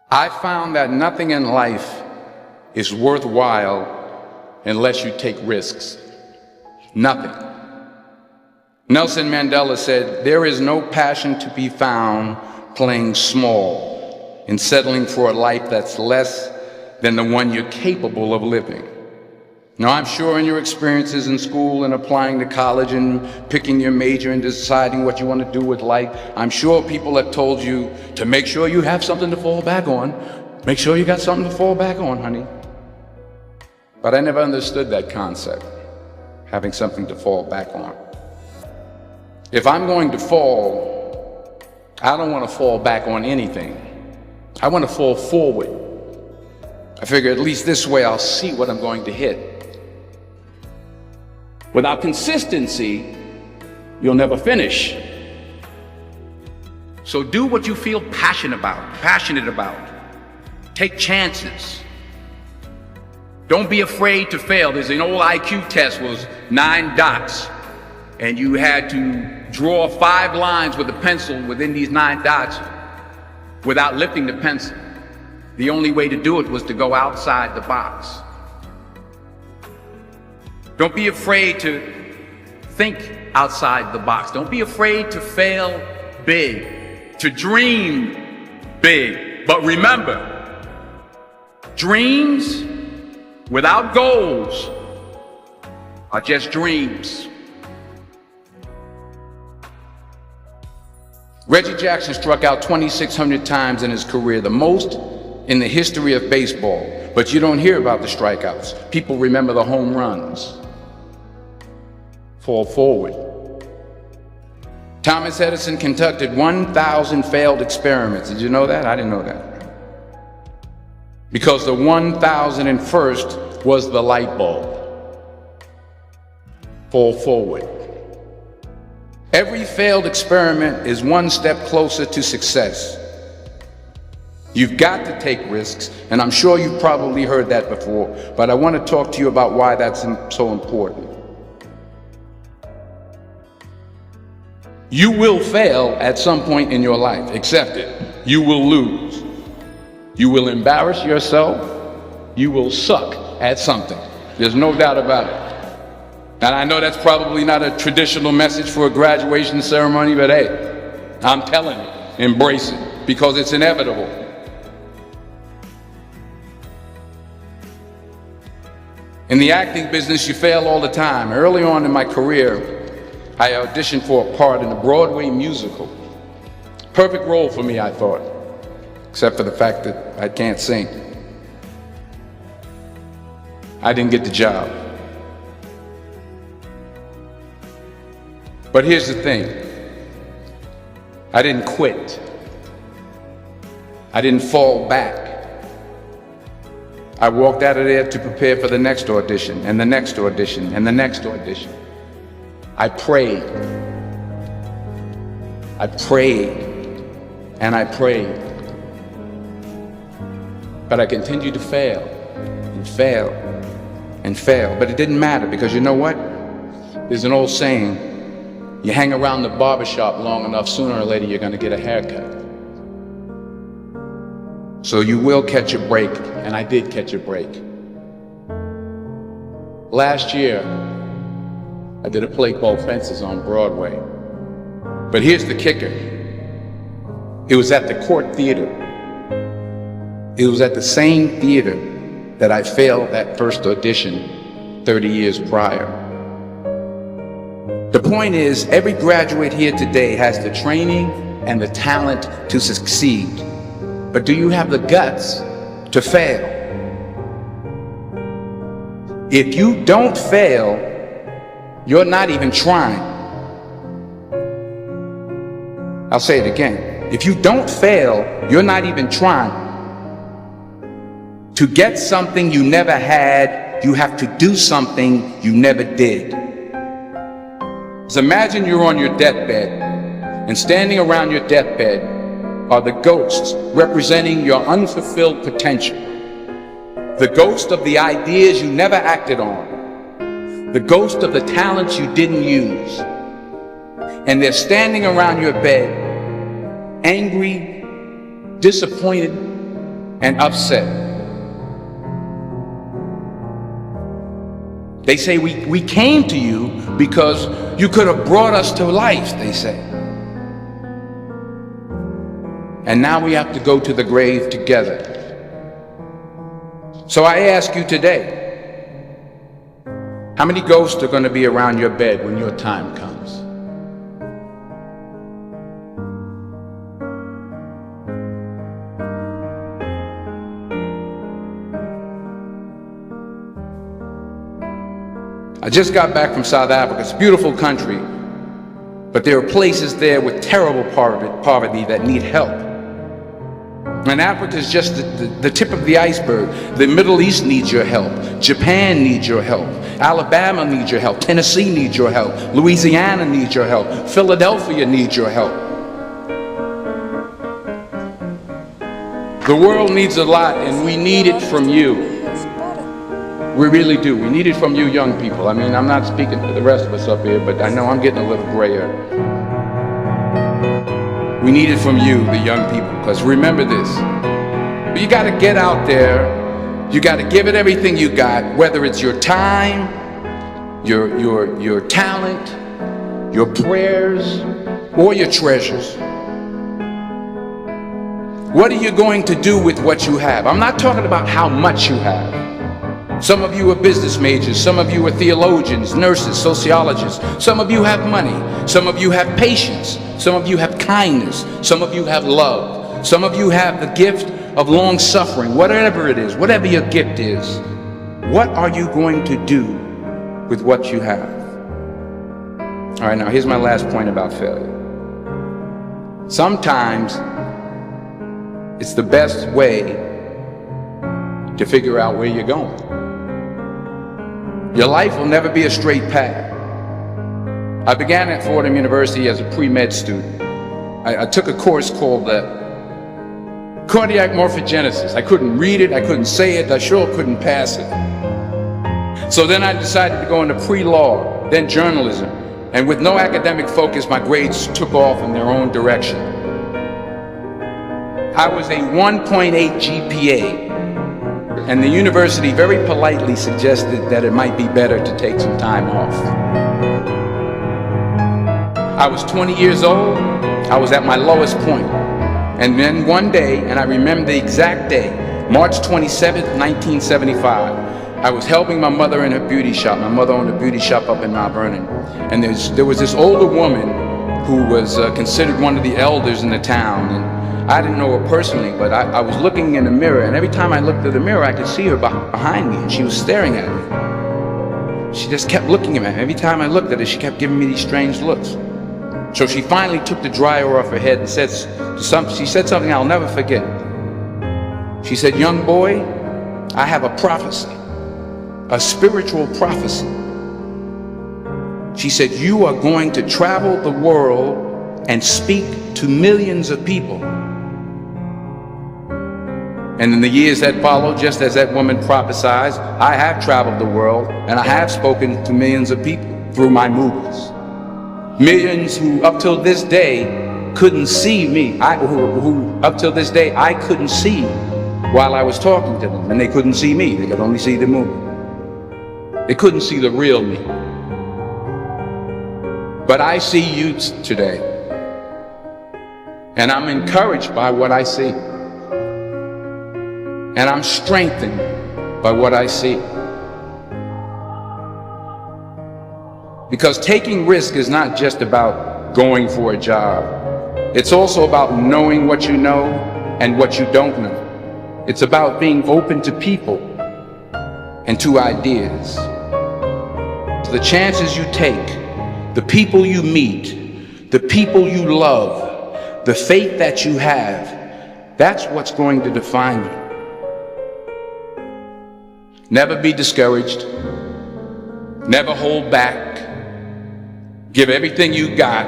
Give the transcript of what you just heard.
I found that nothing in life is worthwhile unless you take risks. Nothing. Nelson Mandela said, "There is no passion to be found playing small and settling for a life that's less than the one you're capable of living." Now, I'm sure in your experiences in school and applying to college and picking your major and deciding what you want to do with life, I'm sure people have told you to make sure you have something to fall back on. Make sure you got something to fall back on, honey. But I never understood that concept, having something to fall back on. If I'm going to fall, I don't want to fall back on anything. I want to fall forward. I figure at least this way I'll see what I'm going to hit. Without consistency, you'll never finish. So do what you feel passionate about. Take chances. Don't be afraid to fail. There's an old IQ test, was 9 dots, and you had to draw 5 lines with a pencil within these 9 dots without lifting the pencil. The only way to do it was to go outside the box. Don't be afraid to think outside the box. Don't be afraid to fail big, to dream big. But remember, dreams without goals are just dreams. Reggie Jackson struck out 2,600 times in his career, the most in the history of baseball. But you don't hear about the strikeouts. People remember the home runs. Fall forward. Thomas Edison conducted 1,000 failed experiments. Did you know that? I didn't know that. Because the 1,001st was the light bulb. Fall forward. Every failed experiment is one step closer to success. You've got to take risks, and I'm sure you've probably heard that before, but I want to talk to you about why that's so important. You will fail at some point in your life. Accept it. You will lose. You will embarrass yourself. You will suck at something. There's no doubt about it. And I know that's probably not a traditional message for a graduation ceremony, but hey, I'm telling you, embrace it, because it's inevitable. In the acting business, you fail all the time. Early on in my career, I auditioned for a part in a Broadway musical. Perfect role for me, I thought, except for the fact that I can't sing. I didn't get the job. But here's the thing. I didn't quit. I didn't fall back. I walked out of there to prepare for the next audition, and the next audition, and the next audition. I prayed. I prayed. And I prayed. But I continued to fail and fail and fail. But it didn't matter, because you know what? There's an old saying, you hang around the barbershop long enough, sooner or later you're going to get a haircut. So you will catch a break, and I did catch a break. Last year, I did a play called Fences on Broadway. But here's the kicker. It was at the Court Theater. It was at the same theater that I failed that first audition 30 years prior. The point is, every graduate here today has the training and the talent to succeed. But do you have the guts to fail? If you don't fail, you're not even trying. I'll say it again. If you don't fail, you're not even trying. To get something you never had, you have to do something you never did. So imagine you're on your deathbed, and standing around your deathbed are the ghosts representing your unfulfilled potential. The ghost of the ideas you never acted on. The ghost of the talents you didn't use. And they're standing around your bed, angry, disappointed, and upset. They say we came to you because you could have brought us to life, they say. And now we have to go to the grave together. So I ask you today, how many ghosts are going to be around your bed when your time comes? I just got back from South Africa. It's a beautiful country, but there are places there with terrible poverty that need help. And Africa is just the tip of the iceberg. The Middle East needs your help. Japan needs your help. Alabama needs your help. Tennessee needs your help. Louisiana needs your help. Philadelphia needs your help. The world needs a lot, and we need it from you. We really do. We need it from you young people. I mean, I'm not speaking for the rest of us up here, but I know I'm getting a little grayer. We need it from you, the young people, because remember this. You got to get out there. You got to give it everything you got, whether it's your time, your talent, your prayers, or your treasures. What are you going to do with what you have? I'm not talking about how much you have. Some of you are business majors, some of you are theologians, nurses, sociologists. Some of you have money, some of you have patience, some of you have kindness, some of you have love, some of you have the gift of long suffering. Whatever it is, whatever your gift is, what are you going to do with what you have? All right, now here's my last point about failure. Sometimes it's the best way to figure out where you're going. Your life will never be a straight path. I began at Fordham University as a pre-med student. I took a course called cardiac morphogenesis. I couldn't read it, I couldn't say it, I sure couldn't pass it. So then I decided to go into pre-law, then journalism, and with no academic focus, my grades took off in their own direction. I was a 1.8 GPA. And the university very politely suggested that it might be better to take some time off. I was 20 years old. I was at my lowest point. And then one day, and I remember the exact day, March 27th, 1975, I was helping my mother in her beauty shop. My mother owned a beauty shop up in Mount Vernon. And there was this older woman who was considered one of the elders in the town. And I didn't know her personally, but I was looking in the mirror, and every time I looked at the mirror, I could see her behind me, and she was staring at me. She just kept looking at me. Every time I looked at her, she kept giving me these strange looks. So she finally took the dryer off her head and said something I'll never forget. She said, "Young boy, I have a prophecy, a spiritual prophecy." She said, "You are going to travel the world and speak to millions of people." And in the years that followed, just as that woman prophesied, I have traveled the world and I have spoken to millions of people through my movies. Millions who up till this day couldn't see me, who up till this day I couldn't see while I was talking to them, and they couldn't see me, they could only see the movie. They couldn't see the real me. But I see you today, and I'm encouraged by what I see. And I'm strengthened by what I see. Because taking risk is not just about going for a job. It's also about knowing what you know and what you don't know. It's about being open to people and to ideas. The chances you take, the people you meet, the people you love, the faith that you have, that's what's going to define you. Never be discouraged. Never hold back. Give everything you got.